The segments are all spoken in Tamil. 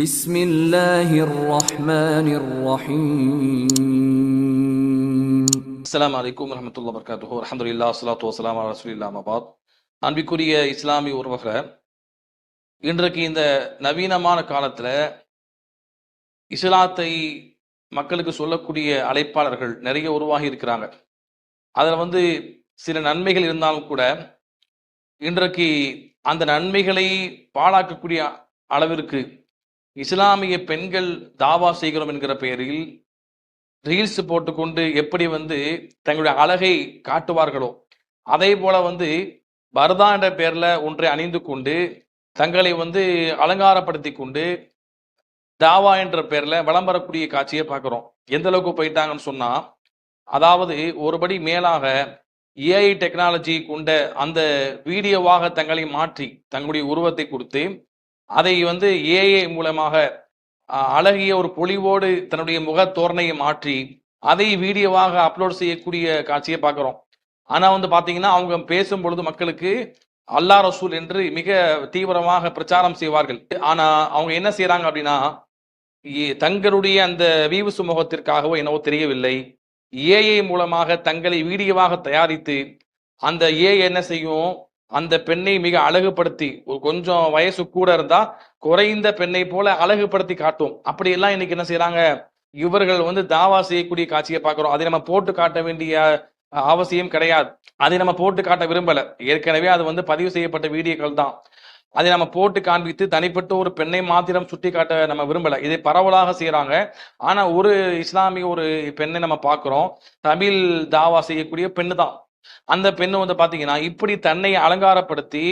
بسم الله الرحمن الرحيم. அஸ்ஸலாமு அலைக்கும் வரஹ்மத்துல்லாஹி வபரகாத்துஹு. அல்ஹம்துலில்லாஹ் வஸ்ஸலாத்து வஸ்ஸலாமு அலா ரசூலில்லாஹ் அம்மா பாத். அன்பிற்குரிய இஸ்லாமிய உறவுகளே, இன்றைக்கு இந்த நவீனமான காலத்துல இஸ்லாத்தை மக்களுக்கு சொல்லக்கூடிய அழைப்பாளர்கள் நிறைய உருவாகி இருக்கிறாங்க. அதுல சில நன்மைகள் இருந்தாலும் கூட இன்றைக்கு அந்த நன்மைகளை பாழாக்கக்கூடிய அளவிற்கு இஸ்லாமிய பெண்கள் தாவா செய்கிறோம் என்கிற பெயரில் ரீல்ஸ் போட்டுக்கொண்டு எப்படி தங்களுடைய அழகை காட்டுவார்களோ அதே போல பரதா என்ற பெயர்ல ஒன்றை அணிந்து கொண்டு தங்களை அலங்காரப்படுத்தி கொண்டு தாவா என்ற பெயர்ல விளம்பரக்கூடிய காட்சியை பார்க்கிறோம். எந்த அளவுக்கு போயிட்டாங்கன்னு சொன்னா, அதாவது ஒருபடி மேலாக ஏஐ டெக்னாலஜி கொண்ட அந்த வீடியோவாக தங்களை மாற்றி தங்களுடைய உருவத்தை கொடுத்து அதை ஏஐ மூலமாக அழகிய ஒரு பொலிவோடு தன்னுடைய முக தோரணையை மாற்றி அதை வீடியோவாக அப்லோட் செய்யக்கூடிய காட்சியை பார்க்கிறோம். ஆனா பாத்தீங்கன்னா அவங்க பேசும் பொழுது மக்களுக்கு அல்லாஹ் ரசூல் என்று மிக தீவிரமாக பிரச்சாரம் செய்வார்கள். ஆனா அவங்க என்ன செய்யறாங்க அப்படின்னா, தங்களுடைய அந்த வீவு சுமூகத்திற்காகவோ என்னவோ தெரியவில்லை, ஏஐ மூலமாக தங்களை வீடியோவாக தயாரித்து அந்த ஏஐ என்ன செய்யும், அந்த பெண்ணை மிக அழகுபடுத்தி, ஒரு கொஞ்சம் வயசு கூட இருந்தா குறைந்த பெண்ணை போல அழகுபடுத்தி காட்டும். அப்படியெல்லாம் இன்னைக்கு என்ன செய்யறாங்க, இவர்கள் தாவா செய்யக்கூடிய காட்சியை பார்க்கிறோம். அதை நம்ம போட்டு காட்ட வேண்டிய அவசியம் கிடையாது. அதை நம்ம போட்டு காட்ட விரும்பல. ஏற்கனவே அது பதிவு செய்யப்பட்ட வீடியோக்கள் தான். அதை நம்ம போட்டு காண்பித்து தனிப்பட்ட ஒரு பெண்ணை மாத்திரம் சுட்டி காட்ட நம்ம விரும்பல. இதை பரவலாக செய்யறாங்க. ஆனா ஒரு இஸ்லாமிய ஒரு பெண்ணை நம்ம பார்க்கிறோம், தமிழ் தாவா செய்யக்கூடிய பெண்ணு தான். அந்த பெண்ணு பாத்தீங்கன்னா இப்படி தன்னை அலங்காரப்படுத்தி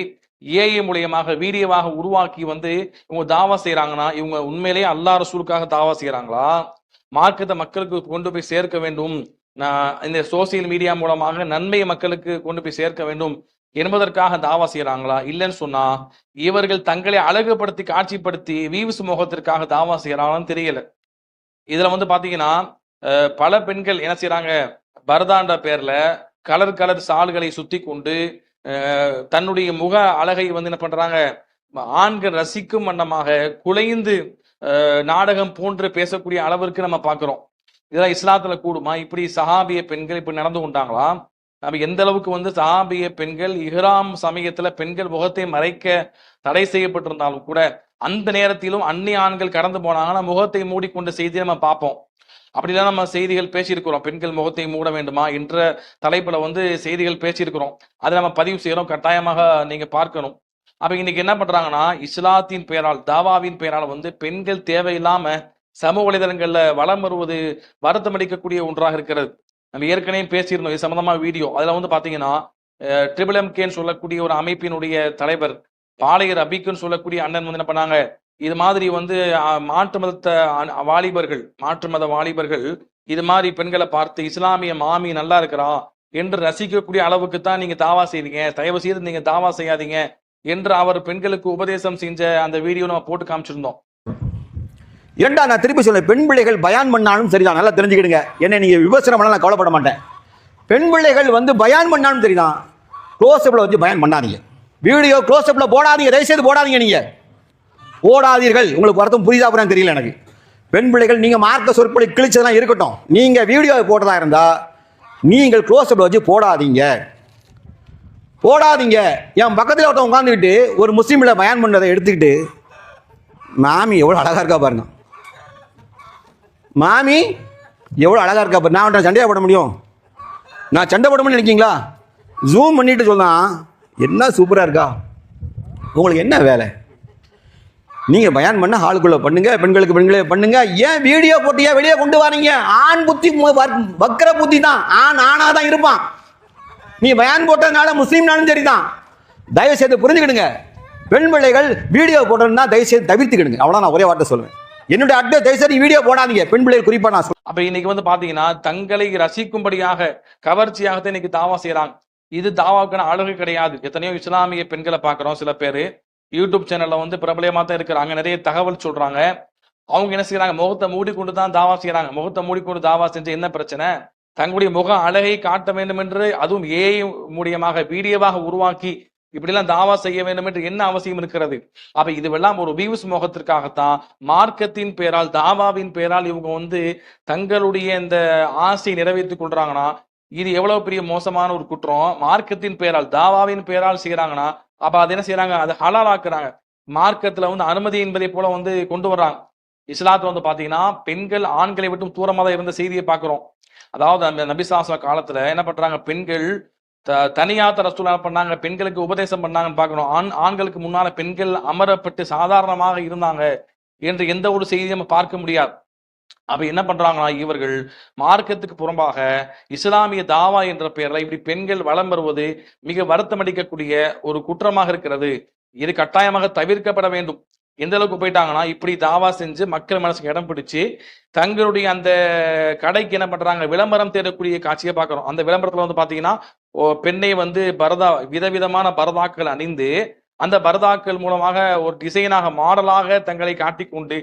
ஏஐ மூலியமாக வீடியோவாக உருவாக்கி இவங்க தாவா செய்யறாங்கன்னா, இவங்க உண்மையிலேயே அல்லாஹ் ரசூலுக்காக தாவா செய்யறாங்களா, மார்க்கத்தை மக்களுக்கு கொண்டு போய் சேர்க்க வேண்டும், இந்த சோசியல் மீடியா மூலமாக நன்மையை மக்களுக்கு கொண்டு போய் சேர்க்க வேண்டும் என்பதற்காக தாவா செய்யறாங்களா? இல்லைன்னு சொன்னா இவர்கள் தங்களை அழகுபடுத்தி காட்சிப்படுத்தி வீவ்ஸ் முகத்திற்காக தாவா செய்யறாங்களான்னு தெரியல. இதுல பாத்தீங்கன்னா பல பெண்கள் என்ன செய்யறாங்க, பரதான்ற பேர்ல கலர் கலர் சால்களை சுத்தி கொண்டு தன்னுடைய முக அழகை என்ன பண்றாங்க, ஆண்கள் ரசிக்கும் வண்ணமாக குலைந்து நாடகம் போன்று பேசக்கூடிய அளவிற்கு நம்ம பார்க்கிறோம். இதெல்லாம் இஸ்லாத்துல கூடுமா? இப்படி சஹாபிய பெண்கள் இப்படி நடந்து கொண்டாங்களா? நம்ம எந்த அளவுக்கு சஹாபிய பெண்கள் இஹ்ராம் சமயத்துல பெண்கள் முகத்தை மறைக்க தடை செய்யப்பட்டிருந்தாலும் கூட அந்த நேரத்திலும் அந்நிய ஆண்கள் கடந்து போனாங்கன்னா முகத்தை மூடிக்கொண்ட செய்தியை நம்ம பார்ப்போம். அப்படிலாம் நம்ம செய்திகள் பேசியிருக்கிறோம். பெண்கள் முகத்தை மூட வேண்டுமா என்ற தலைப்புல செய்திகள் பேசியிருக்கிறோம். அதை நம்ம பதிவு செய்யறோம். கட்டாயமாக நீங்க பார்க்கணும். அப்ப இன்னைக்கு என்ன பண்றாங்கன்னா, இஸ்லாத்தின் பெயரால் தாவாவின் பெயரால் பெண்கள் தேவையில்லாம சமூக வலைதளங்கள்ல வலம் வருவது வருத்தம் அளிக்கக்கூடிய ஒன்றாக இருக்கிறது. நம்ம ஏற்கனவே பேசியிருந்தோம் இது சம்பந்தமா வீடியோ. அதுல பாத்தீங்கன்னா ட்ரிபிள் சொல்லக்கூடிய ஒரு அமைப்பினுடைய தலைவர் பாளையர் அபிக்குன்னு சொல்லக்கூடிய அண்ணன் என்ன பண்ணாங்க, இது மாதிரி மாற்று மத வாலிபர்கள் இது மாதிரி பெண்களை பார்த்து இஸ்லாமிய மாமி நல்லா இருக்கிறா என்று ரசிக்கக்கூடிய அளவுக்கு தான் நீங்க தாவா செய்றீங்க, தயவு செய்து நீங்க தாவா செய்யாதீங்க என்று அவர் பெண்களுக்கு உபதேசம் செஞ்ச அந்த வீடியோ நம்ம போட்டு காமிச்சிருந்தோம். இரண்டா நான் திருப்பி சொல்ல, பெண் பிள்ளைகள் பயான் பண்ணாலும் சரிதான், நல்லா தெரிஞ்சுக்கிடுங்க. என்ன நீங்க விமர்சனம் பண்ணாலும் நான் கவலைப்பட மாட்டேன். பெண் பிள்ளைகள் பயான் பண்ணாலும் சரிதான், க்ளோஸ்அப்ல பயான் பண்ணாதீங்க, வீடியோ க்ளோஸ்அப்ல போடாதீங்க, தயவுசெய்து போடாதீங்க. நீங்க ஓடாதீர்கள். உங்களுக்கு அர்த்தம் புரியுதா புரியாது தெரியல எனக்கு. பெண் பிள்ளைகள் நீங்க மார்க்க சொற்பொழி கிழிச்சதெல்லாம் இருக்கட்டும், நீங்க வீடியோ போட்டதா இருந்தா நீங்கள் க்ளோஸ்அப்ல போடாதீங்க. என் பக்கத்தில் ஒருத்தன் உட்காந்துக்கிட்டு ஒரு முஸ்லீம்ல பயான் பண்ணதை எடுத்துக்கிட்டு, மாமி எவ்வளவு அழகா இருக்கா பாருங்க, மாமி எவ்வளவு அழகா இருக்கா பாருங்க, நான் சண்டையா போட முடியும்? நான் சண்டை போட முடியும் நினைக்கீங்களா? ஜூம் பண்ணிட்டு சொன்னா என்ன சூப்பரா இருக்கா, உங்களுக்கு என்ன வேலை? நீங்க பயான் பண்ண ஹாலுக்குள்ள பண்ணுங்க, பெண்களுக்கு பெண்களே பண்ணுங்க. ஏன் வீடியோ போட்டியா வெளியே கொண்டு வரீங்க? ஆண் புத்தி வக்கர புத்தி தான், ஆணா தான் இருப்பான். நீ பயான் போட்டதுனால முஸ்லீம்னாலும் சரிதான். தயவு செய்து புரிஞ்சுக்கிடுங்க. பெண் பிள்ளைகள் வீடியோ போட்டோம்னா தயவு செய்து தவிர்த்துக்கிடுங்க. அவ்வளவு நான் ஒரே வார்த்தை சொல்லுவேன். என்னுடைய அட்வைஸ், தயவு செய்து வீடியோ போடாதீங்க. பெண் பிள்ளைகள் குறிப்பா நான் சொல்றேன். அப்ப இன்னைக்கு பாத்தீங்கன்னா தங்களை ரசிக்கும்படியாக கவர்ச்சியாக இன்னைக்கு தாவா செய்யறாங்க. இது தாவாவுக்கான அழகு கிடையாது. எத்தனையோ இஸ்லாமிய பெண்களை பார்க்கிறோம். சில பேரு யூடியூப் சேனல்ல பிரபலமா தான் இருக்கிறாங்க, நிறைய தகவல் சொல்றாங்க. அவங்க என்ன செய்யறாங்க, முகத்தை மூடிக்கொண்டு தான் தாவா செய்யறாங்க. முகத்தை மூடிக்கொண்டு தாவா செஞ்ச என்ன பிரச்சனை? தங்களுடைய முக அழகை காட்ட வேண்டும் என்று அதுவும் ஏஐ மூலியமாக வீடியோவாக உருவாக்கி இப்படிலாம் தாவா செய்ய வேண்டும் என்று என்ன அவசியம் இருக்கிறது? அப்ப இதுவெல்லாம் ஒரு வியூஸ் மோகத்திற்காகத்தான் மார்க்கத்தின் பேரால், தாவாவின் பேரால் இவங்க வந்து தங்களுடைய இந்த ஆசையை நிறைவேற்றிக் கொள்றாங்கன்னா இது எவ்வளவு பெரிய மோசமான ஒரு குற்றம். மார்க்கத்தின் பேரால், தாவாவின் பேரால் செய்யறாங்கன்னா அப்ப அது என்ன செய்யறாங்க? அது ஹலால் ஆக்குறாங்க. மார்க்கத்துல வந்து அனுமதி என்பதை போல வந்து கொண்டு வர்றாங்க. இஸ்லாத்துல வந்து பாத்தீங்கன்னா பெண்கள் ஆண்களை விட்டும் தூரமா தான் இருந்த செய்தியை பாக்குறோம். அதாவது அந்த நபி ஸல்லல்லாஹு அலைஹி வஸல்லம் காலத்துல என்ன பண்றாங்க? பெண்கள் தனியாத்த ரசூல் என்ன பண்ணாங்க? பெண்களுக்கு உபதேசம் பண்ணாங்கன்னு பார்க்கணும். ஆண்களுக்கு முன்னால பெண்கள் அமரப்பட்டு சாதாரணமாக இருந்தாங்க என்று எந்த ஒரு செய்தியும் நம்ம பார்க்க முடியாது. அப்ப என்ன பண்றாங்கன்னா இவர்கள் மார்க்கத்துக்கு புறம்பாக இஸ்லாமிய தாவா என்ற பெயர்ல இப்படி பெண்கள் வலம் வருவது மிக வருத்தம் அளிக்கக்கூடிய ஒரு குற்றமாக இருக்கிறது. இது கட்டாயமாக தவிர்க்கப்பட வேண்டும். எந்த அளவுக்கு போயிட்டாங்கன்னா இப்படி தாவா செஞ்சு மக்கள் மனசுக்கு இடம் பிடிச்சு தங்களுடைய அந்த கடைக்கு என்ன பண்றாங்க? விளம்பரம் தேடக்கூடிய காட்சியை பார்க்கிறோம். அந்த விளம்பரத்துல வந்து பாத்தீங்கன்னா பெண்ணை வந்து பரதா விதவிதமான பரதாக்கள் அணிந்து அந்த பரதாக்கள் மூலமாக ஒரு டிசைனாக மாடலாக தங்களை காட்டிக்கொண்டு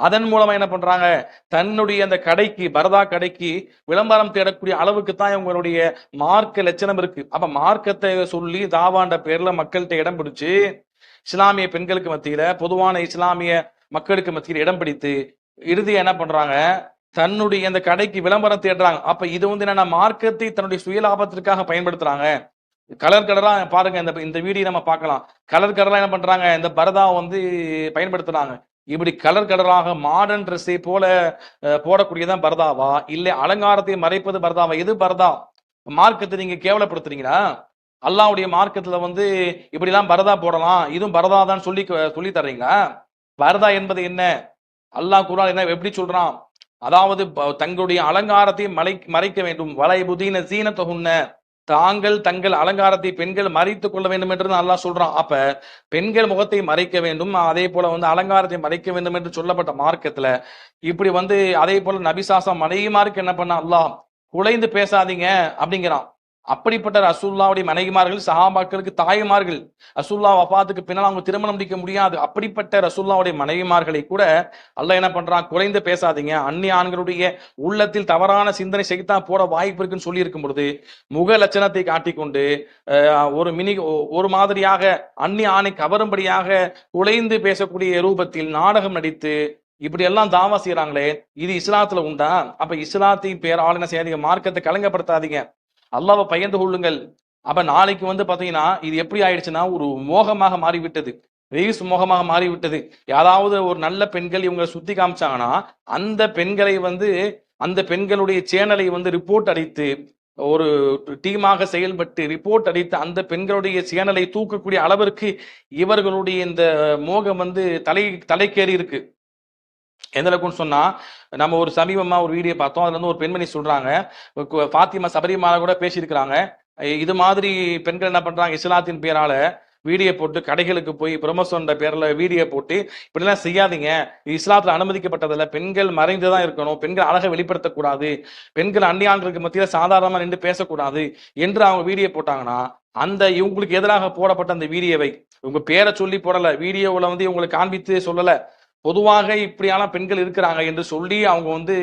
அதன் மூலமா என்ன பண்றாங்க? தன்னுடைய அந்த கடைக்கு பரதா கடைக்கு விளம்பரம் தேடக்கூடிய அளவுக்கு தான் இவங்களுடைய மார்க்க லட்சணம் இருக்கு. அப்ப மார்க்கத்தை சொல்லி தாவாண்ட பேர்ல மக்கள்கிட்ட இடம் பிடிச்சு இஸ்லாமிய பெண்களுக்கு மத்தியில, பொதுவான இஸ்லாமிய மக்களுக்கு மத்தியில் இடம் பிடித்து இறுதியா என்ன பண்றாங்க? தன்னுடைய அந்த கடைக்கு விளம்பரம் தேடுறாங்க. அப்ப இது வந்து என்னன்னா மார்க்கத்தை தன்னுடைய சுயலாபத்திற்காக பயன்படுத்துறாங்க. கலர் கலரா பாருங்க, இந்த வீடியோ நம்ம பார்க்கலாம். கலர் கலரா என்ன பண்றாங்க? இந்த பரதா வந்து பயன்படுத்துறாங்க. இப்படி கலர் கலராக மாடர்ன் ட்ரெஸ்ஸை போல போடக்கூடியதான் பரதாவா? இல்லை அலங்காரத்தை மறைப்பது பரதாவா? எது பரதா? மார்க்கத்தை நீங்க கேவலப்படுத்துறீங்களா? அல்லாஹ்வுடைய மார்க்கத்துல வந்து இப்படிலாம் பரதா போடலாம், இதுவும் பரதா தான் சொல்லி தர்றீங்களா? பரதா என்பது என்ன? அல்லாஹ் குர்ஆன் என்ன எப்படி சொல்றான்? அதாவது தங்களுடைய அலங்காரத்தை மறைக்க வேண்டும். வலைபுதீன ஸீனத்தஹுன்ன, தாங்கள் தங்கள் அலங்காரத்தை பெண்கள் மறைத்துக் கொள்ள வேண்டும் என்று அல்லாஹ் சொல்றான். அப்ப பெண்கள் முகத்தை மறைக்க வேண்டும், அதே போல வந்து அலங்காரத்தை மறைக்க வேண்டும் என்று சொல்லப்பட்ட மார்க்கத்துல இப்படி வந்து அதே போல நபிசாசா மனைவிமாருக்கு என்ன பண்ண அல்லாஹ் குலைந்து பேசாதீங்க அப்படிங்கிறான். அப்படிப்பட்ட ரசூலுல்லாஹ்வுடைய மனைவிமார்கள் சஹாபாக்களுக்கு தாய்மார்கள். ரசூலுல்லாஹ் வஃபாத்துக்கு பின்னால் அவங்க திருமணம் முடிக்க முடியாது. அப்படிப்பட்ட ரசூலுல்லாஹ்வுடைய மனைவிமார்களை கூட அல்லாஹ் என்ன பண்றான்? குறைந்து பேசாதீங்க. அந்நிய ஆண்களுடைய உள்ளத்தில் தவறான சிந்தனை சைத்தான் போட வாய்ப்பு இருக்குன்னு சொல்லி இருக்கும் பொழுது முக லட்சணத்தை காட்டிக்கொண்டு ஒரு மாதிரியாக அந்நிய ஆணை கவரும்படியாக குலைந்து பேசக்கூடிய ரூபத்தில் நாடகம் நடித்து இப்படி எல்லாம் தாவா செய்யறாங்களே, இது இஸ்லாத்துல உண்டா? அப்ப இஸ்லாத்தின் பேரால் என்ன செய்யாதீங்க? மார்க்கத்தை கலங்கப்படுத்தாதீங்க. அல்லாஹ்வை பயந்து கொள்ளுங்கள். அப்ப நாளைக்கு வந்து பாத்தீங்கன்னா இது எப்படி ஆயிடுச்சுன்னா ஒரு மோகமாக மாறிவிட்டது, வெயிஸ் மோகமாக மாறிவிட்டது. யாராவது ஒரு நல்ல பெண்கள் இவங்க சுத்தி காமிச்சாங்கன்னா அந்த பெண்களை வந்து அந்த பெண்களுடைய சேனலை வந்து ரிப்போர்ட் அடித்து ஒரு டீமாக செயல்பட்டு ரிப்போர்ட் அடித்து அந்த பெண்களுடைய சேனலை தூக்கக்கூடிய அளவிற்கு இவர்களுடைய இந்த மோகம் வந்து தலைக்கேறி இருக்கு. எந்த அளவுக்குன்னு சொன்னா நம்ம ஒரு சமீபமா ஒரு வீடியோ பார்த்தோம். அதுல இருந்து ஒரு பெண்மணி சொல்றாங்க, ஃபாத்திமா சபரிமாலா கூட பேசியிருக்கிறாங்க. இது மாதிரி பெண்கள் என்ன பண்றாங்க? இஸ்லாத்தின் பேரால வீடியோ போட்டு கடைகளுக்கு போய் ப்ரொமோஷன் பேர்ல வீடியோ போட்டு இப்படிலாம் செய்யாதீங்க, இஸ்லாத்துல அனுமதிக்கப்பட்டதில்ல, பெண்கள் மறைந்துதான் இருக்கணும், பெண்கள் அழகை வெளிப்படுத்தக்கூடாது, பெண்கள் அந்நியான்களுக்கு மத்தியில சாதாரணமா நின்று பேசக்கூடாது என்று அவங்க வீடியோ போட்டாங்கன்னா அந்த இவங்களுக்கு எதிராக போடப்பட்ட அந்த வீடியோவை உங்க பேரை சொல்லி போடல, வீடியோவில் வந்து இவங்களுக்கு காண்பித்து சொல்லல, பொதுவாக இப்படியான பெண்கள் இருக்கிறாங்க என்று சொல்லி அவங்க வந்து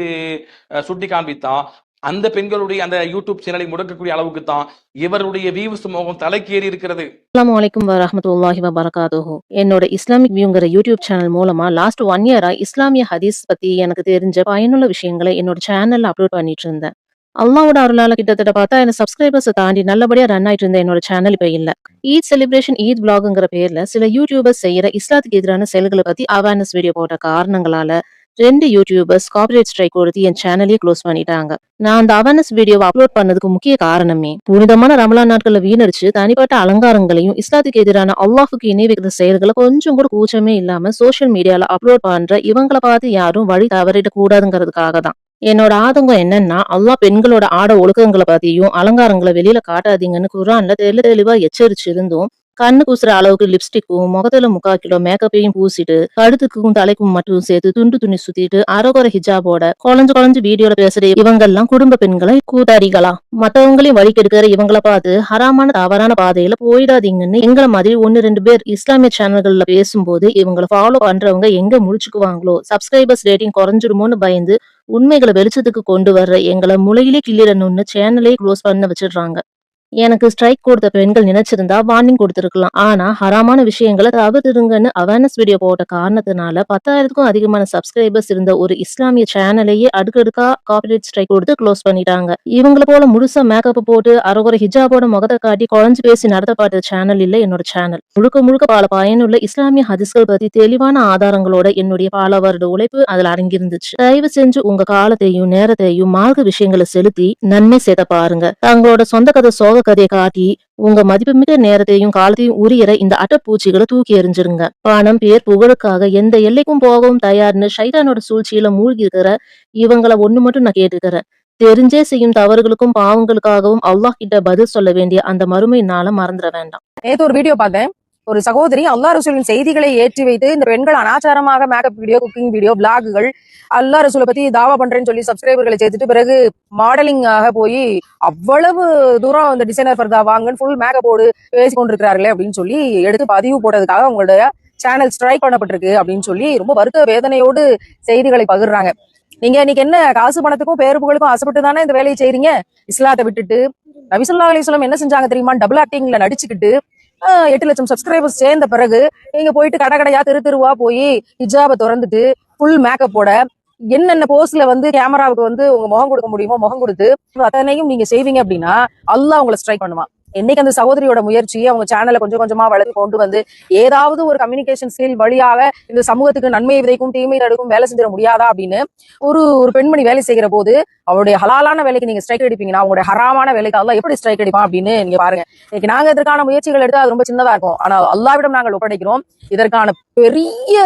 சுட்டி காண்பித்தான் அந்த பெண்களுடைய அந்த யூடியூப் சேனலை முடக்கக்கூடிய அளவுக்கு தான் இவருடைய வியூஸ் மோகம் தலைக்கேறி இருக்கிறது. அஸ்ஸலாமு அலைக்கும் வரஹ்மத்துல்லாஹி வபரகாத்துஹு. என்னோட இஸ்லாமிக் வியூங்கிற யூடியூப் சேனல் மூலமா லாஸ்ட் 1 இயரா இஸ்லாமிய ஹதீஸ் பத்தி எனக்கு தெரிஞ்ச பயனுள்ள விஷயங்களை என்னோட சேனல்ல அப்லோட் பண்ணிட்டு இருந்தேன். அல்லாஹ்வோட அருளால கிட்டத்தட்ட 10,000 சப்ஸ்கிரைபர்ஸ் தாண்டி நல்லபடியா ரன் ஆயிட்டு இருந்த என்னோட சேனல் இப்ப இல்ல. ஈத் செலிப்ரேஷன் ஈத் vlogங்கிற பேர்ல சில யூடியூபர்ஸ் செய்யற இஸ்லாத்துக்கு எதிரான செயல்களை பத்தி அவேர்னஸ் வீடியோ போட்ட காரணங்களால 2 யூடியூபர்ஸ் கார்ப்பரேட் ஸ்ட்ரைக் கொடுத்து என் சேனலையே க்ளோஸ் பண்ணிட்டாங்க. நான் அந்த அவேர்னஸ் வீடியோவை அப்லோட் பண்ணதுக்கு முக்கிய காரணமே புனிதமான ரமலான் நாட்களை வீணடிச்சு தனிப்பட்ட அலங்காரங்களையும் இஸ்லாத்துக்கு எதிரான அல்லாஹுக்கு இணை வைக்கிற செயல்களை கொஞ்சம் கூட கூச்சமே இல்லாம சோசியல் மீடியால அப்லோட் பண்ற இவங்களை பார்த்து யாரும் வழி தவறிட கூடாதுங்கிறதுக்காக தான். என்னோட ஆதங்கம் என்னன்னா, அல்லாஹ் பெண்களோட ஆட ஒழுக்கங்களை பத்தியும் அலங்காரங்களை வெளியில காட்டாதீங்கன்னு குர்ஆன்ல தெளிவா எச்சரிச்சிருந்தும் கண்ணு கூசுற அளவுக்கு லிப்ஸ்டிக்கும் முகத்துல 3/4 கிலோ மேக்கப்பையும் பூசிட்டு கழுத்துக்கும் தலைக்கும் மட்டும் சேர்த்து துண்டு துணி சுத்திட்டு அரைகுறை ஹிஜாபோட குழஞ்சு வீடியோல பேசுற இவங்கெல்லாம் குடும்ப பெண்களை கூத்தாடிகளா? மத்தவங்களையும் வழி கெடுக்கிற இவங்களை பார்த்து ஹராமான தவறான பாதையில போயிடாதீங்கன்னு எங்களை மாதிரி 1-2 பேர் இஸ்லாமிய சேனல்கள்ல பேசும்போது இவங்களை ஃபாலோ பண்றவங்க எங்க முடிச்சுக்குவாங்களோ, சப்ஸ்கிரைபர்ஸ் ரேட்டிங் குறைஞ்சிருமோன்னு பயந்து உண்மைகளை வெளிச்சத்துக்கு கொண்டு வர்ற எங்களை முளையிலே கிள்ளிடணும்னு சேனலே க்ளோஸ் பண்ண வச்சிடுறாங்க. எனக்கு ஸ்ட்ரைக் கொடுத்த பெண்கள் நினைச்சிருந்தா வார்னிங் கொடுத்திருக்கலாம். ஆனா ஹராமான விஷயங்களை தவிர்த்துருங்கன்னு அவேர்னஸ் வீடியோ போட்ட காரணத்தினால 10,000க்கும் அதிகமான சப்ஸ்கிரைபர்ஸ் இருந்த ஒரு இஸ்லாமிய சேனலையே அடுக்கடுக்கா காப்பிரைட் ஸ்ட்ரைக் கொடுத்து க்ளோஸ் பண்ணிட்டாங்க. இவங்கள போல முழுசா மேக்கப் போட்டு அரைகுறை ஹிஜாபோட முகத்தை காட்டி குழஞ்சு பேசி நடத்தப்பட்ட சேனல் இல்ல என்னோட சேனல். முழுக்க முழுக்க பல பயனுள்ள இஸ்லாமிய ஹதீஸ்கள் பத்தி தெளிவான ஆதாரங்களோட என்னுடைய பல வருட உழைப்பு அதுல அடங்கியிருந்துச்சு. தயவு செஞ்சு உங்க காலத்தையும் நேரத்தையும் மார்க்க விஷயங்களை செலுத்தி நன்மை செய்த பாருங்க. தங்களோட சொந்த கதை சோக கதையை காட்டி உங்க மதிப்புமிக்க நேரத்தையும் காலத்தையும் உரியற இந்த அட்டப்பூச்சிகளை தூக்கி எறிஞ்சிருங்க. பணம், பேர், புகழுக்காக எந்த எல்லைக்கும் போகவும் தயார்னு ஷைத்தானோட சூழ்ச்சியில மூழ்கி இருக்கிற இவங்களை ஒண்ணு மட்டும் நான் கேட்டுக்கிறேன். தெரிஞ்சே செய்யும் தவறுகளுக்கும் பாவங்களுக்காகவும் அல்லாஹ் கிட்ட பதில் சொல்ல வேண்டிய அந்த மறுமை நாள மறந்துட வேண்டாம். நேத்து ஒரு வீடியோ பார்த்தேன். ஒரு சகோதரி அல்லாஹ் ரசூலின் செய்திகளை ஏற்றி வைத்து இந்த பெண்கள் அனாச்சாரமாக மேக்கப் வீடியோ, குக்கிங் வீடியோ, பிளாகுகள், அல்லாஹ் ரசூலை பத்தி தாவா பண்றேன்னு சொல்லி சப்ஸ்கிரைபர்களை சேர்த்துட்டு பிறகு மாடலிங் ஆக போய் அவ்வளவு தூரம் இந்த டிசைனர் ஃபர்தா வாங்கன்னு ஃபுல் மேக்கப்போடு பேசி கொண்டிருக்கிறார்களே அப்படின்னு சொல்லி எடுத்து பதிவு போட்டதுக்காக உங்களுடைய சேனல் ஸ்ட்ரைக் பண்ணப்பட்டிருக்கு அப்படின்னு சொல்லி ரொம்ப வருத்த வேதனையோடு செய்திகளை பகிர்றாங்க. நீங்க இன்னைக்கு என்ன காசு பணத்துக்கும் பேரு புகழுக்கும் ஆசைப்பட்டு தானே இந்த வேலையை செய்றீங்க? இஸ்லாத்தை விட்டுட்டு நபி ஸல்லல்லாஹு அலைஹி வஸல்லம் என்ன செஞ்சாங்க தெரியுமா? டபுள் ஆக்டிங்ல நடிச்சுக்கிட்டு 8 லட்சம் சப்ஸ்கிரைபர்ஸ் சேர்ந்த பிறகு நீங்க போயிட்டு கடையா தெருவா போய் ஹிஜாபை திறந்துட்டு ஃபுல் மேக்கப்போட என்னென்ன போஸ்ட்ல வந்து கேமராவுக்கு வந்து உங்க முகம் கொடுக்க முடியுமோ முகம் கொடுத்து அத்தனையும் நீங்க செய்வீங்க அப்படின்னா அல்லாஹ் உங்களை ஸ்ட்ரைக் பண்ணுவான். என்னைக்கு அந்த சகோதரியோட முயற்சி அவங்க சேனலை கொஞ்சம் கொஞ்சமா வளர்த்து கொண்டு வந்து ஏதாவது ஒரு கம்யூனிகேஷன் ஸ்கில் வழியாக இந்த சமூகத்துக்கு நன்மை விதைக்கும் தீமை தடுக்கும் வேலை செஞ்சிட முடியாதா அப்படின்னு ஒரு பெண்மணி வேலை செய்கிற போது அவருடைய ஹலாலான வேலைக்கு நீங்க ஸ்ட்ரைக் அடிப்பீங்கன்னா அவங்களுடைய ஹராமான வேலைக்கு அல்லாஹ் எப்படி ஸ்ட்ரைக் அடிப்பான் அப்படின்னு நீங்க பாருங்க. இன்னைக்கு நாங்க இதற்கான முயற்சிகள் எடுத்து அது ரொம்ப சின்னதா இருக்கும். ஆனா அல்லாஹ்விடம் நாங்கள் ஒப்படைக்கிறோம். இதற்கான பெரிய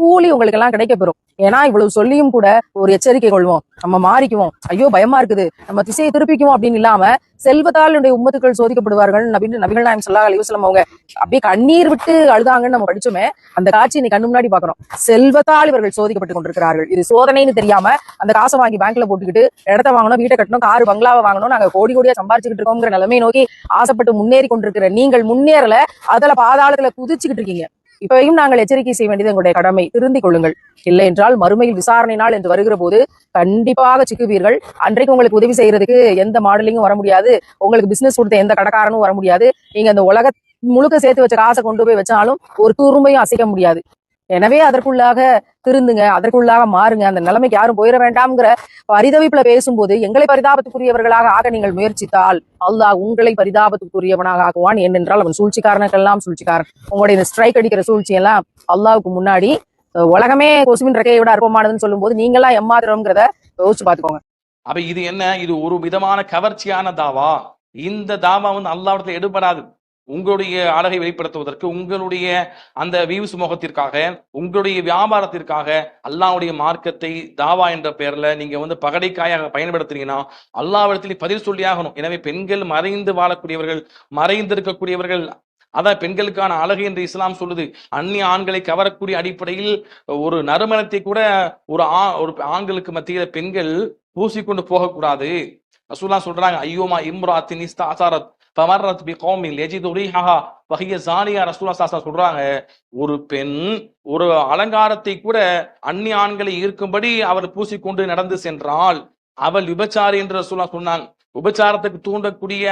கூலி உங்களுக்கு எல்லாம் கிடைக்க பெறும். ஏன்னா இவ்வளவு சொல்லியும் கூட ஒரு எச்சரிக்கை கொள்வோம், நம்ம மாறிக்குவோம், ஐயோ பயமா இருக்குது, நம்ம திசையை திருப்பிக்குவோம் அப்படின்னு இல்லாம செல்வத்தால் என்னுடைய உம்மத்துக்கள் சோதிக்கப்படுவார்கள் அப்படின்னு நபிகள் நாயகம் ஸல்லல்லாஹு அலைஹி வஸல்லம் அவங்க அப்படியே கண்ணீர் விட்டு அழுதாங்கன்னு நம்ம படிச்சோமே. அந்த காட்சி இன்னைக்கு கண்ணு முன்னாடி பாக்குறோம். செல்வத்தால் இவர்கள் சோதிக்கப்பட்டு கொண்டிருக்கிறார்கள். இது சோதனைன்னு தெரியாம அந்த காசை வாங்கி பேங்க்ல போட்டுக்கிட்டு இடத்த வாங்கணும், வீட்டை கட்டணும், காரு பங்களாவை வாங்கணும், நாங்க கோடி கோடியா சம்பாரிச்சுக்கிட்டு இருக்கோங்கிற நிலைமையை நோக்கி ஆசைப்பட்டு முன்னேறி கொண்டிருக்கிற நீங்கள் முன்னேறல, அதுல பாதாளத்துல குதிச்சுக்கிட்டு இருக்கீங்க. இப்பயும் நாங்கள் எச்சரிக்கை செய்ய வேண்டியது எங்களுடைய கடமை. திருந்திக் கொள்ளுங்கள். இல்லை என்றால் மறுமையில் விசாரணை நாள் என்று வருகிற போது கண்டிப்பாக சிக்குவீர்கள். அன்றைக்கு உங்களுக்கு உதவி செய்யறதுக்கு எந்த மாடலிங்கும் வர முடியாது, உங்களுக்கு பிசினஸ் கொடுத்த எந்த கடைக்காரனும் வர முடியாது. நீங்க அந்த உலக முழுக்க சேர்த்து வச்ச காசை கொண்டு போய் வச்சாலும் ஒரு துரும்பையும் அசைக்க முடியாது. எனவே அதற்குள்ளாக திருந்துங்க, அதற்குள்ளாக மாறுங்க. அந்த நிலைமைக்கு யாரும் போயிட வேண்டாம்ங்கிற பரிதவிப்புல பேசும்போது எங்களை பரிதாபத்துக்குரியவர்களாக ஆக நீங்கள் முயற்சித்தால் அல்லாஹ் உங்களை பரிதாபத்துக்குரியவனாக ஆக்குவான். ஏனென்றால் அவன் சூழ்ச்சிக்காரனுக்கெல்லாம் சூழ்ச்சிக்காரன். உங்களுடைய இந்த ஸ்ட்ரைக் அடிக்கிற சூழ்ச்சி எல்லாம் அல்லாஹ்வுக்கு முன்னாடி உலகமே கொசுவின் ரெக்கையை விட அற்பமானதுன்னு சொல்லும் போது நீங்களாம் எம்மாத்திரம்ங்கிறத யோசிச்சு பாத்துக்கோங்க. அப்ப இது என்ன? இது ஒரு விதமான கவர்ச்சியான தாவா. இந்த தாவா வந்து அல்லாஹ்விடத்துல எடுபடாது. உங்களுடைய அழகை வெளிப்படுத்துவதற்கு, உங்களுடைய அந்த வியூஸ் முகத்திற்காக, உங்களுடைய வியாபாரத்திற்காக அல்லாஹ்வுடைய மார்க்கத்தை தாவா என்ற பெயர்ல நீங்க வந்து பகடைக்காயாக பயன்படுத்துறீங்கன்னா அல்லாஹ்விடத்திலே பதில் சொல்லியாகணும். எனவே பெண்கள் மறைந்து வாழக்கூடியவர்கள், மறைந்திருக்கக்கூடியவர்கள், அதான் பெண்களுக்கான அழகு என்று இஸ்லாம் சொல்லுது. அந்நிய ஆண்களை கவரக்கூடிய அடிப்படையில் ஒரு நறுமணத்தை கூட ஒரு ஆண்களுக்கு மத்தியில பெண்கள் பூசிக்கொண்டு போகக்கூடாது. ரசூலுல்லாஹ் சொல்றாங்க, ஐயோமா இம்ராத்தின் இஸ்தாசாரத் ஃபமர்ரத் பிகௌமின் யஜிது ரீஹஹா வஹிய ஸானியா. ரசூலுல்லாஹ் ஸல்லல்லாஹு அலைஹி வஸல்லம் சொல்றாங்க, ஒரு பெண் ஒரு அலங்காரத்தை கூட அந்நிய ஆண்களை ஈர்க்கும்படி அவர் பூசிக்கொண்டு நடந்து சென்றால் அவள் விபச்சாரி என்று ரசூலுல்லாஹ் சொன்னாங்க. விபச்சாரத்துக்கு தூண்டக்கூடிய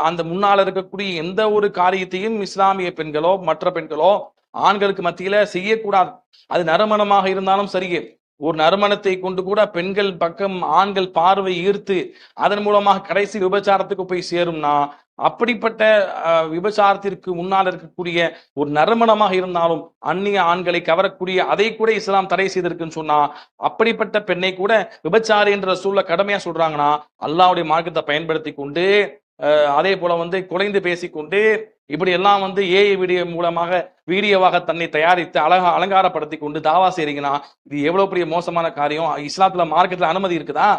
அந்த முன்னால் இருக்கக்கூடிய எந்த ஒரு காரியத்தையும் இஸ்லாமிய பெண்களோ மற்ற பெண்களோ ஆண்களுக்கு மத்தியில செய்யக்கூடாது. அது நறுமணமாக இருந்தாலும் சரியே. ஒரு நறுமணத்தை கொண்டு கூட பெண்கள் பக்கம் ஆண்கள் பார்வை ஈர்த்து அதன் மூலமாக கடைசி விபச்சாரத்துக்கு போய் சேரும்னா, அப்படிப்பட்ட விபச்சாரத்திற்கு முன்னால் இருக்கக்கூடிய ஒரு நறுமணமாக இருந்தாலும் அந்நிய ஆண்களை கவரக்கூடிய அதை கூட இஸ்லாம் தடை செய்திருக்குன்னு சொன்னா, அப்படிப்பட்ட பெண்ணை கூட விபச்சாரி என்ற சூழல கடமையா சொல்றாங்கன்னா அல்லாஹ்வுடைய மார்க்கத்தை பயன்படுத்தி கொண்டு அதே போல வந்து குறைந்து பேசிக்கொண்டு இப்படி எல்லாம் வந்து ஏஐ வீடியோ மூலமாக வீடியோவாக தன்னை தயாரித்து அலங்காரப்படுத்தி கொண்டு தாவா செய்றீங்கன்னா இது எவ்வளவு பெரிய மோசமான காரியம். இஸ்லாத்துல மார்க்கத்துல அனுமதி இருக்குதா?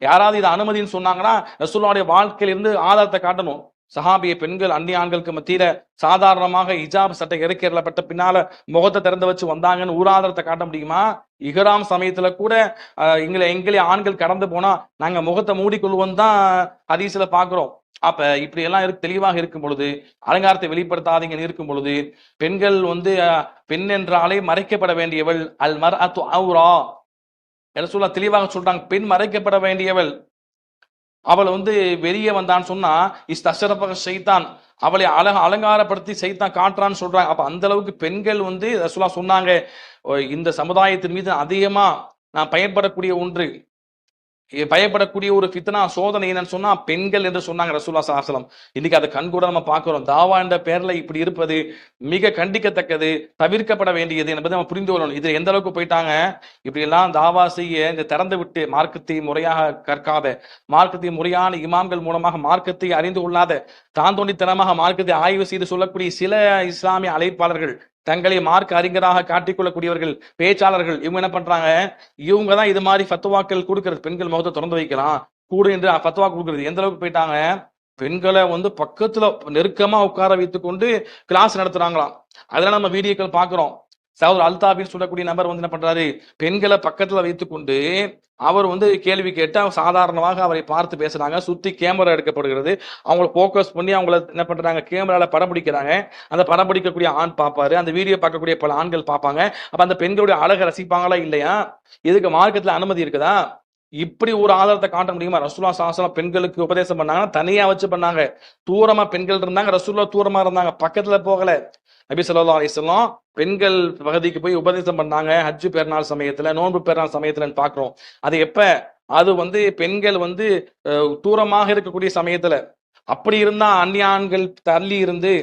யாராவது இது அனுமதின்னு சொன்னாங்கன்னா ரசூலுல்லாஹ்வுடைய வாழ்க்கையில இருந்து ஆதாரத்தை காட்டணும். சஹாபிய பெண்கள் அந்நிய ஆண்களுக்கு மத்தியில சாதாரணமாக ஹிஜாப் சட்டை இறக்கப்பட்ட பின்னால முகத்தை திறந்து வச்சு வந்தாங்கன்னு ஊராதாரத்தை காட்ட முடியுமா? இஹ்ராம் சமயத்துல கூட எங்களை ஆண்கள் கடந்து போனா நாங்க முகத்தை மூடிக்கொள்வோம் தான் ஹதீஸ்ல பாக்குறோம். அப்ப இப்படி எல்லாம் தெளிவாக இருக்கும் பொழுது, அலங்காரத்தை வெளிப்படுத்தாதீங்கன்னு இருக்கும் பொழுது, பெண்கள் வந்து பெண் என்றாலே மறைக்கப்பட வேண்டியவள், அல் மர்அத்து அவ்ரா ரசூலுல்லாஹ் தெளிவாக சொல்றாங்க, பெண் மறைக்கப்பட வேண்டியவள். அவளை வந்து வெளியே வந்தான்னு சொன்னா இஸ்தஷரபக ஷைத்தான், அவளை அலங்காரப்படுத்தி சைத்தான் காட்டுறான்னு சொல்றாங்க. அப்ப அந்த அளவுக்கு பெண்கள் வந்து ரசூலுல்லாஹ் சொன்னாங்க, இந்த சமுதாயத்தின் மீது அதிகமா நான் பயன்படக்கூடிய ஒன்று, பயப்படக்கூடிய ஒரு ஃபித்னா சோதனை என்னன்னு சொன்னா பெண்கள் என்று சொன்னாங்க ரசூலுல்லாஹ் ஸல்லல்லாஹு அலைஹி வஸல்லம். இன்னைக்கு அதை கண்கூட நம்ம பார்க்கிறோம். தாவா என்ற பெயர்ல இப்படி இருப்பது மிக கண்டிக்கத்தக்கது, தவிர்க்கப்பட வேண்டியது என்பதை நம்ம புரிந்து கொள்ளணும். இது எந்த அளவுக்கு போயிட்டாங்க, இப்படி எல்லாம் தாவா செய்ய இந்த திறந்து விட்டு மார்க்கத்தை முறையாக கற்காத, மார்க்கத்தை முறையான இமாம்கள் மூலமாக மார்க்கத்தை அறிந்து கொள்ளாத, தாந்தோண்டித்தனமாக மார்க்கத்தை ஆய்வு செய்து சொல்லக்கூடிய சில இஸ்லாமிய அழைப்பாளர்கள், தங்களை மார்க் அறிஞராக காட்டிக்கொள்ளக்கூடியவர்கள், பேச்சாளர்கள், இவங்க என்ன பண்றாங்க, இவங்க தான் இது மாதிரி ஃபத்வாக்கள் கொடுக்கறது, பெண்கள் முகத்தை திறந்து வைக்கலாம் கூடு என்று ஃபத்வா கொடுக்கறது. எந்த அளவுக்கு போயிட்டாங்க, பெண்களை வந்து பக்கத்துல நெருக்கமா உட்கார வைத்துக் கொண்டு கிளாஸ் நடத்துறாங்களாம். அதெல்லாம் நம்ம வீடியோக்கள் பாக்குறோம். சகோதரர் அல்தாபின்னு சொல்லக்கூடிய நபர் வந்து என்ன பண்றாரு, பெண்களை பக்கத்துல வைத்துக்கொண்டு அவர் வந்து கேள்வி கேட்டு சாதாரணமாக அவரை பார்த்து பேசுறாங்க. சுத்தி கேமரா எடுக்கப்படுகிறது, அவங்களை போக்கஸ் பண்ணி அவங்கள என்ன பண்றாங்க, கேமரால படம் பிடிக்கிறாங்க. அந்த படம் பிடிக்கக்கூடிய ஆண் பார்ப்பாரு, அந்த வீடியோ பார்க்கக்கூடிய பல ஆண்கள் பார்ப்பாங்க. அப்ப அந்த பெண்களுடைய அழகை ரசிப்பாங்களா இல்லையா? இதுக்கு மார்க்கத்துல அனுமதி இருக்குதா? இப்படி ஒரு ஆதாரத்தை காட்ட முடியுமா? ரசூலுல்லாஹ் ஸல்லல்லாஹு அலைஹி வஸல்லம் பெண்களுக்கு உபதேசம் பண்ணாங்கன்னா தனியா வச்சு பண்ணாங்க. தூரமா பெண்கள் இருந்தாங்க, ரசூலுல்லாஹ் தூரமா இருந்தாங்க, பக்கத்துல போகல. நபி ஸல்லல்லாஹு அலைஹி வஸல்லம் பெண்கள் பகுதிக்கு போய் உபதேசம் பண்ணாங்க. ஹஜ் பெருநாள் சமயத்துல, நோன்பு பெருநாள் சமயத்துலன்னு பாக்குறோம். அது எப்ப? அது வந்து பெண்கள் வந்து தூரமாக இருக்கக்கூடிய சமயத்துல. அப்படி இருந்தா அந்நிய ஆண்கள் தள்ளி இருந்து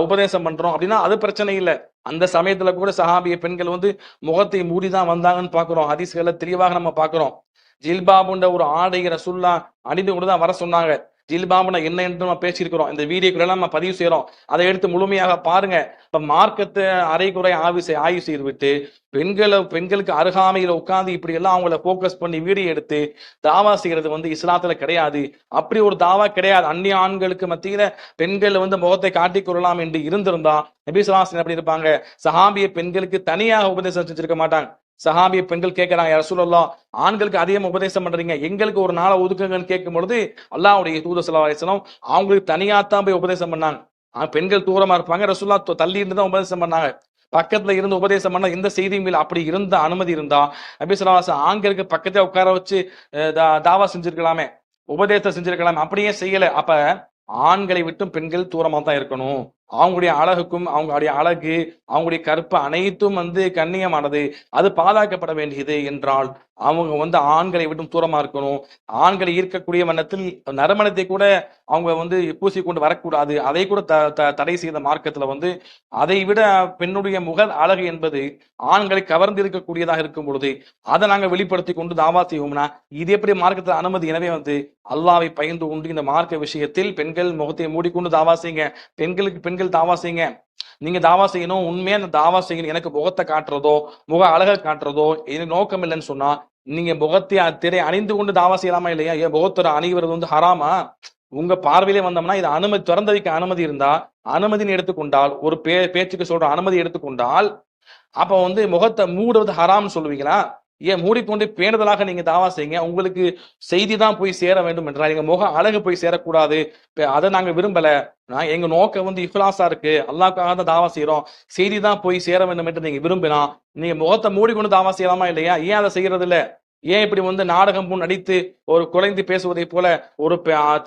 உபதேசம் பண்றோம் அப்படின்னா அது பிரச்சனை இல்லை. அந்த சமயத்துல கூட சஹாபிய பெண்கள் வந்து முகத்தை மூடிதான் வந்தாங்கன்னு பாக்குறோம். ஹதீஸ்களை தெளிவாக நம்ம பாக்குறோம். ஜில்பாபுன்ற ஒரு ஆடை ரசூலுல்லாஹ் அணிந்து கொண்டு தான் வர சொன்னாங்க. ஜில்பாபுனா என்ன என்று நம்ம பேசியிருக்கிறோம், இந்த வீடியோக்குள்ள நம்ம பதிவு செய்யறோம். அதை எடுத்து முழுமையாக பாருங்க. இப்ப மார்க்கத்தை அரைகுறை ஆய்வு செய்து விட்டு பெண்களுக்கு அருகாமையில உட்கார்ந்து இப்படி எல்லாம் அவங்கள போக்கஸ் பண்ணி வீடியோ எடுத்து தாவா செய்யறது வந்து இஸ்லாத்துல கிடையாது. அப்படி ஒரு தாவா கிடையாது. அந்நிய ஆண்களுக்கு மத்தியில பெண்கள் வந்து முகத்தை காட்டிக் கொள்ளலாம் என்று இருந்திருந்தா நபி ஸல்லல்லாஹு அலைஹி வஸல்லம் எப்படி இருப்பாங்க? சஹாபிய பெண்களுக்கு தனியாக உபதேசம் செஞ்சிருக்க மாட்டாங்க. சஹாபிய பெண்கள் கேட்கிறாங்க, யா ரசூலல்லாஹ், ஆண்களுக்கு அதிகமா உபதேசம் பண்றீங்க, எங்களுக்கு ஒரு நாளை ஒதுக்குங்கன்னு கேட்கும் பொழுது அல்லாஹ்வுடைய தூதர் ஸல்லல்லாஹு அலைஹி வஸல்லம் அவங்களுக்கு தனியாத்தான் போய் உபதேசம் பண்ணாங்க. பெண்கள் தூரமா இருப்பாங்க, ரசூலுல்லாஹ் தள்ளி இருந்து தான் உபதேசம் பண்ணாங்க. பக்கத்துல இருந்து உபதேசம் பண்ண எந்த செய்தியும் இல்லை. அப்படி இருந்த அனுமதி இருந்தா நபி ஸல்லல்லாஹு அலைஹி வஸல்லம் ஆண்களுக்கு பக்கத்துல உட்கார வச்சு தாவா செஞ்சிருக்கலாமே, உபதேசம் செஞ்சிருக்கலாமே. அப்படியே செய்யல. அப்ப ஆண்களை விட்டும் பெண்கள் தூரமா தான் இருக்கணும். அவங்களுடைய அழகுக்கும், அவங்களுடைய அழகு, அவங்களுடைய கற்பு அனைத்தும் வந்து கண்ணியமானது, அது பாதுகாக்கப்பட வேண்டியது என்றால் அவங்க வந்து ஆண்களை விட்டும் தூரமா இருக்கணும். ஆண்களை ஈர்க்கக்கூடிய வண்ணத்தில் நறுமணத்தை கூட அவங்க வந்து பூசிக்கொண்டு வரக்கூடாது. அதை கூட தடை செய்த மார்க்கத்துல வந்து அதை விட பெண்ணுடைய முக அழகு என்பது ஆண்களை கவர்ந்து இருக்கக்கூடியதாக இருக்கும் பொழுது அதை நாங்க வெளிப்படுத்தி கொண்டு தாவா செய்வோம்னா இது எப்படி மார்க்கத்துல அனுமதி? எனவே வந்து அல்லாஹ்வை பயந்து கொண்டு இந்த மார்க்க விஷயத்தில் பெண்கள் முகத்தை மூடிக்கொண்டு தாவா செய்யுங்க. பெண்கள் தாவா செய்யுங்க. நீங்க தாவா செய்யணும், உண்மையா அந்த தாவா செய்யணும். எனக்கு முகத்தை காட்டுறதோ முக அழகை காட்டுறதோ எனக்கு நோக்கம் இல்லைன்னு சொன்னா நீங்க முகத்தை திரை அணிந்து கொண்டு தாவா செய்யலாமா இல்லையா? ஏன் முகத்துறை அணிவது வந்து ஹராமா? உங்க பார்வையிலே வந்தோம்னா இது அனுமதி, திறந்த வைக்க அனுமதி இருந்தா அனுமதின்னு எடுத்துக்கொண்டால், ஒரு பேச்சுக்கு சொல்ற அனுமதி எடுத்துக்கொண்டால் அப்ப வந்து முகத்தை மூடுவது ஹராம்னு சொல்லுவீங்களா? ஏன் மூடிக்கொண்டு பேணுதலாக நீங்க தாவா செய்யுங்க. உங்களுக்கு செய்தி தான் போய் சேர வேண்டும் என்றால் எங்க முக அழகு போய் சேரக்கூடாது, அதை நாங்க விரும்பல. எங்க நோக்கம் வந்து இஃப்லாஸா இருக்கு, அல்லாஹ்வுக்காக தான் தாவா செய்யறோம், செய்தி தான் போய் சேர வேண்டும் என்று நீங்க விரும்பினா நீங்க முகத்தை மூடிக்கொண்டு தாவா செய்யலாமா இல்லையா? ஏன் அதை செய்யறது இல்ல? ஏன் இப்படி வந்து நாடகம் போல் நடித்து ஒரு குழந்தை பேசுவதை போல, ஒரு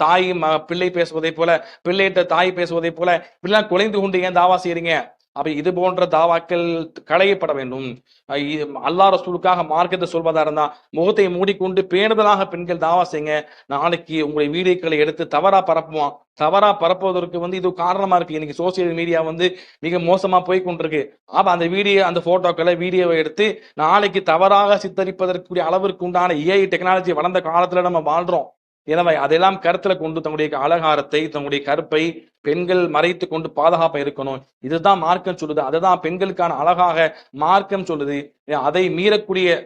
தாய் பிள்ளை பேசுவதை போல, பிள்ளையிட்ட தாய் பேசுவதை போல இப்படிலாம் குலைந்து கொண்டு ஏன் தாவா செய்யறீங்க? அப்ப இது போன்ற தாவாக்கள் களையப்பட வேண்டும். அல்லாஹ் ரசூலுக்காக மார்க்கத்தை சொல்வதா இருந்தா முகத்தை மூடிக்கொண்டு பேணுதலாக பெண்கள் தாவா செய்யுங்க. நாளைக்கு உங்களுடைய வீடியோக்களை எடுத்து தவறா பரப்புவதற்கு வந்து இது காரணமா இருக்கு. இன்னைக்கு சோசியல் மீடியா வந்து மிக மோசமா போய் கொண்டிருக்கு. அப்ப அந்த அந்த போட்டோக்களை வீடியோவை எடுத்து நாளைக்கு தவறாக சித்தரிப்பதற்குரிய அளவிற்கு உண்டான ஏஐ டெக்னாலஜி வளர்ந்த காலத்துல நம்ம வாழ்றோம். எனவே அதெல்லாம் கருத்துல கொண்டு தங்களுடைய அலங்காரத்தை, தங்களுடைய கற்பை பெண்கள் மறைத்து கொண்டு பாதுகாப்பா இருக்கணும். இதுதான் மார்க்கம் சொல்லுது. அதுதான் பெண்களுக்கான அழகாக மார்க்கம் சொல்லுது. அதை மீறக்கூடிய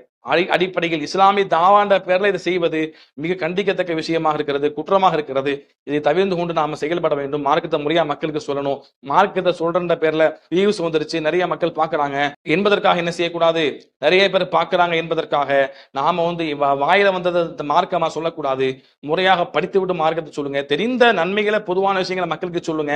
அடிப்படையில் இஸ்லாமிய தாவாண்ட பேர்ல இதை செய்வது மிக கண்டிக்கத்தக்க விஷயமாக இருக்கிறது, குற்றமாக இருக்கிறது. இதை தவிர்த்து கொண்டு நாம செயல்பட வேண்டும். மார்க்கத்தை முறையா மக்களுக்கு சொல்லணும். மார்க்கத்தை சொல்ற பேர்ல வியூஸ் வந்துருச்சு, நிறைய மக்கள் பாக்குறாங்க என்பதற்காக என்ன செய்யக்கூடாது? நிறைய பேர் பாக்குறாங்க என்பதற்காக நாம வந்து வாயில வந்ததை மார்க்கமா சொல்லக்கூடாது. முறையாக படித்து விட்டு மார்க்கத்தை சொல்லுங்க. தெரிந்த நன்மைகளை, பொதுவான விஷயங்களை மக்களுக்கு சொல்லுங்க.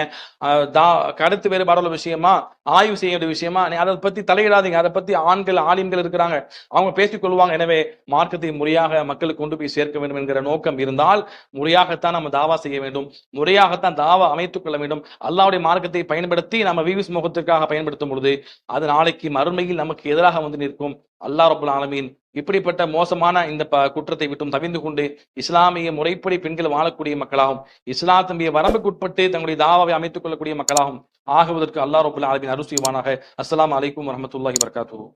கருத்து வேறுபாடுள்ள விஷயமா, ஆய்வு செய்ய வேண்டிய விஷயமா அதை பத்தி தலையிடாதீங்க. அதை பத்தி ஆண்கள் ஆலிம்கள் இருக்கிறாங்க, அவங்க பேசி ஏற்றுக் கொள்வாங்க. எனவே மார்க்கத்தை முறையாக மக்களுக்கு கொண்டு போய் சேர்க்க வேண்டும் என்கிற நோக்கம் இருந்தால் முறையாகத்தான் நம்ம தாவா செய்ய வேண்டும், முறையாகத்தான் தாவா அமைத்துக் கொள்ள வேண்டும். அல்லாஹ்வுடைய மார்க்கத்தை பயன்படுத்தி நம்ம வியூஸ் முகத்திற்காக பயன்படுத்தும் பொழுது அது நாளைக்கு மறுமையில் நமக்கு எதிராக வந்து நிற்கும். அல்லாஹ் ரப்பல் ஆலமீன் இப்படிப்பட்ட மோசமான இந்த குற்றத்தை விட்டும் தவிர்ந்து கொண்டு இஸ்லாமிய முறைப்படி பெண்கள் வாழக்கூடிய மக்களாகும், இஸ்லாத்தினுடைய வரம்புக்குட்பட்டு தங்களுடைய தாவாவை அமைத்துக் கொள்ளக்கூடிய மக்களாகும் ஆகுவதற்கு அல்லாஹ் ரப்பல் ஆலமீன் அருள் செய்வானாக. அஸ்ஸலாமு அலைக்கும் வரஹ்மத்துல்லாஹி வபரகாத்துஹு.